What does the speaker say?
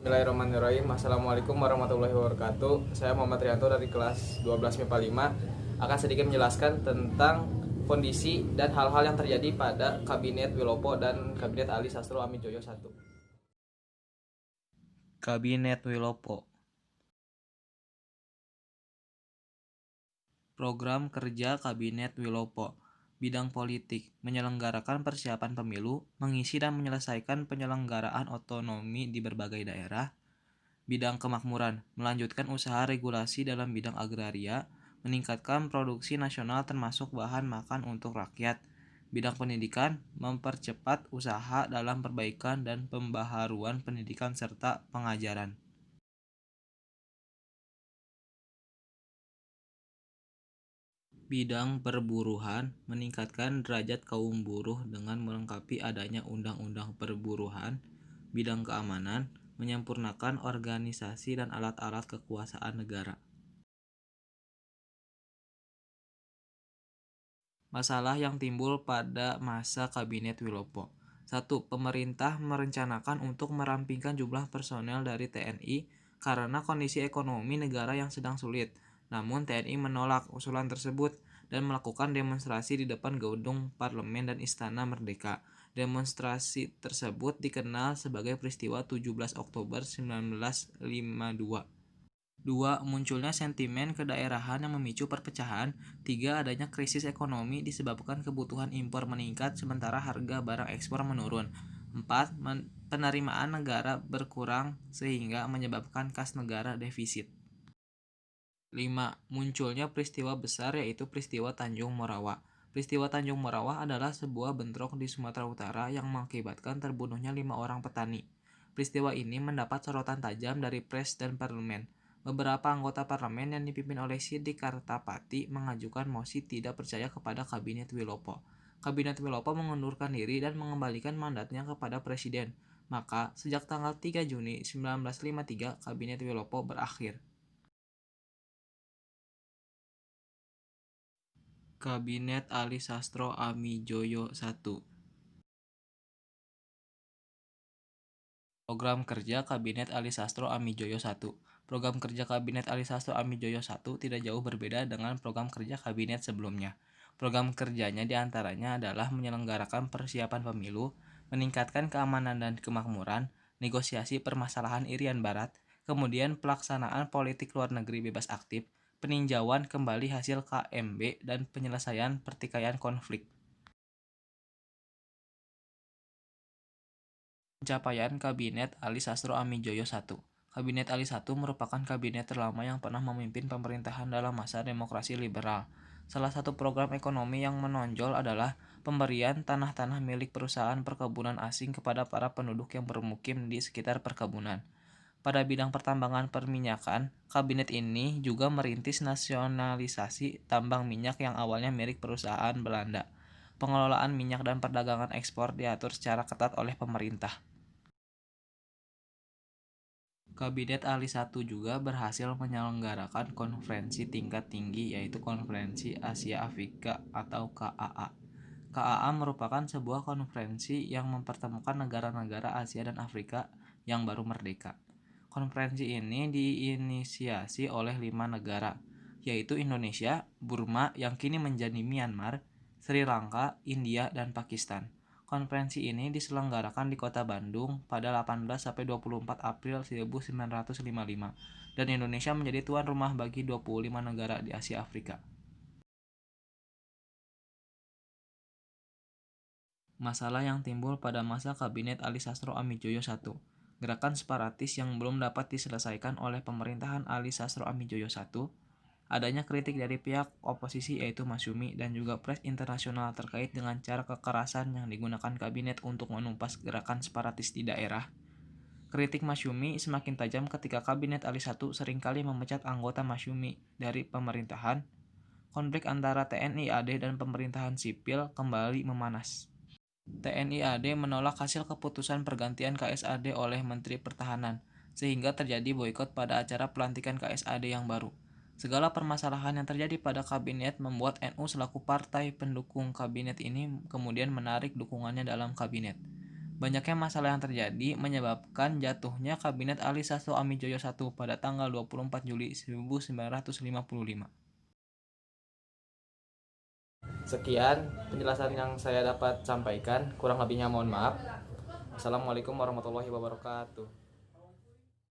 Bismillahirrahmanirrahim. Assalamualaikum warahmatullahi wabarakatuh. Saya Muhammad Rianto dari kelas 12 MIPA 5 akan sedikit menjelaskan tentang kondisi dan hal-hal yang terjadi pada Kabinet Wilopo dan Kabinet Ali Sastro Amijoyo I. Kabinet Wilopo. Program kerja Kabinet Wilopo. Bidang politik, menyelenggarakan persiapan pemilu, mengisi dan menyelesaikan penyelenggaraan otonomi di berbagai daerah. Bidang kemakmuran, melanjutkan usaha regulasi dalam bidang agraria, meningkatkan produksi nasional termasuk bahan makan untuk rakyat. Bidang pendidikan, mempercepat usaha dalam perbaikan dan pembaharuan pendidikan serta pengajaran. Bidang perburuhan, meningkatkan derajat kaum buruh dengan melengkapi adanya undang-undang perburuhan. Bidang keamanan, menyempurnakan organisasi dan alat-alat kekuasaan negara. Masalah yang timbul pada masa Kabinet Wilopo. 1. Pemerintah merencanakan untuk merampingkan jumlah personel dari TNI karena kondisi ekonomi negara yang sedang sulit. Namun TNI menolak usulan tersebut dan melakukan demonstrasi di depan gedung parlemen dan Istana Merdeka. Demonstrasi tersebut dikenal sebagai peristiwa 17 Oktober 1952. 2. Munculnya sentimen kedaerahan yang memicu perpecahan. 3. Adanya krisis ekonomi disebabkan kebutuhan impor meningkat sementara harga barang ekspor menurun. 4. Penerimaan negara berkurang sehingga menyebabkan kas negara defisit. 5. Munculnya peristiwa besar yaitu peristiwa Tanjung Morawa. Peristiwa Tanjung Morawa adalah sebuah bentrok di Sumatera Utara yang mengakibatkan terbunuhnya 5 orang petani. Peristiwa ini mendapat sorotan tajam dari pres dan parlemen. Beberapa anggota parlemen yang dipimpin oleh Siddik Kartapati mengajukan mosi tidak percaya kepada Kabinet Wilopo. Kabinet Wilopo mengundurkan diri dan mengembalikan mandatnya kepada presiden. Maka, sejak tanggal 3 Juni 1953, Kabinet Wilopo berakhir. Kabinet Ali Sastro Amijoyo I. Program kerja Kabinet Ali Sastro Amijoyo I. Program kerja Kabinet Ali Sastro Amijoyo I tidak jauh berbeda dengan program kerja kabinet sebelumnya. Program kerjanya diantaranya adalah menyelenggarakan persiapan pemilu, meningkatkan keamanan dan kemakmuran, negosiasi permasalahan Irian Barat, kemudian pelaksanaan politik luar negeri bebas aktif, peninjauan kembali hasil KMB, dan penyelesaian pertikaian konflik. Pencapaian Kabinet Ali Sastro Amijoyo I. Kabinet Ali I merupakan kabinet terlama yang pernah memimpin pemerintahan dalam masa demokrasi liberal. Salah satu program ekonomi yang menonjol adalah pemberian tanah-tanah milik perusahaan perkebunan asing kepada para penduduk yang bermukim di sekitar perkebunan. Pada bidang pertambangan perminyakan, kabinet ini juga merintis nasionalisasi tambang minyak yang awalnya milik perusahaan Belanda. Pengelolaan minyak dan perdagangan ekspor diatur secara ketat oleh pemerintah. Kabinet Ali I juga berhasil menyelenggarakan konferensi tingkat tinggi yaitu Konferensi Asia Afrika atau KAA. KAA merupakan sebuah konferensi yang mempertemukan negara-negara Asia dan Afrika yang baru merdeka. Konferensi ini diinisiasi oleh 5 negara, yaitu Indonesia, Burma yang kini menjadi Myanmar, Sri Lanka, India, dan Pakistan. Konferensi ini diselenggarakan di Kota Bandung pada 18-24 April 1955 dan Indonesia menjadi tuan rumah bagi 25 negara di Asia Afrika. Masalah yang timbul pada masa Kabinet Ali Sastro Amijoyo I. Gerakan separatis yang belum dapat diselesaikan oleh pemerintahan Ali Sastro Amijoyo I. Adanya kritik dari pihak oposisi yaitu Masyumi dan juga pres internasional terkait dengan cara kekerasan yang digunakan kabinet untuk menumpas gerakan separatis di daerah. Kritik Masyumi semakin tajam ketika Kabinet Ali I seringkali memecat anggota Masyumi dari pemerintahan. Konflik antara TNI AD dan pemerintahan sipil kembali memanas. TNI AD menolak hasil keputusan pergantian KSAD oleh Menteri Pertahanan, sehingga terjadi boikot pada acara pelantikan KSAD yang baru. Segala permasalahan yang terjadi pada kabinet membuat NU selaku partai pendukung kabinet ini kemudian menarik dukungannya dalam kabinet. Banyaknya masalah yang terjadi menyebabkan jatuhnya Kabinet Ali Sastro Amijoyo I pada tanggal 24 Juli 1955. Sekian penjelasan yang saya dapat sampaikan, kurang lebihnya mohon maaf. Assalamualaikum warahmatullahi wabarakatuh.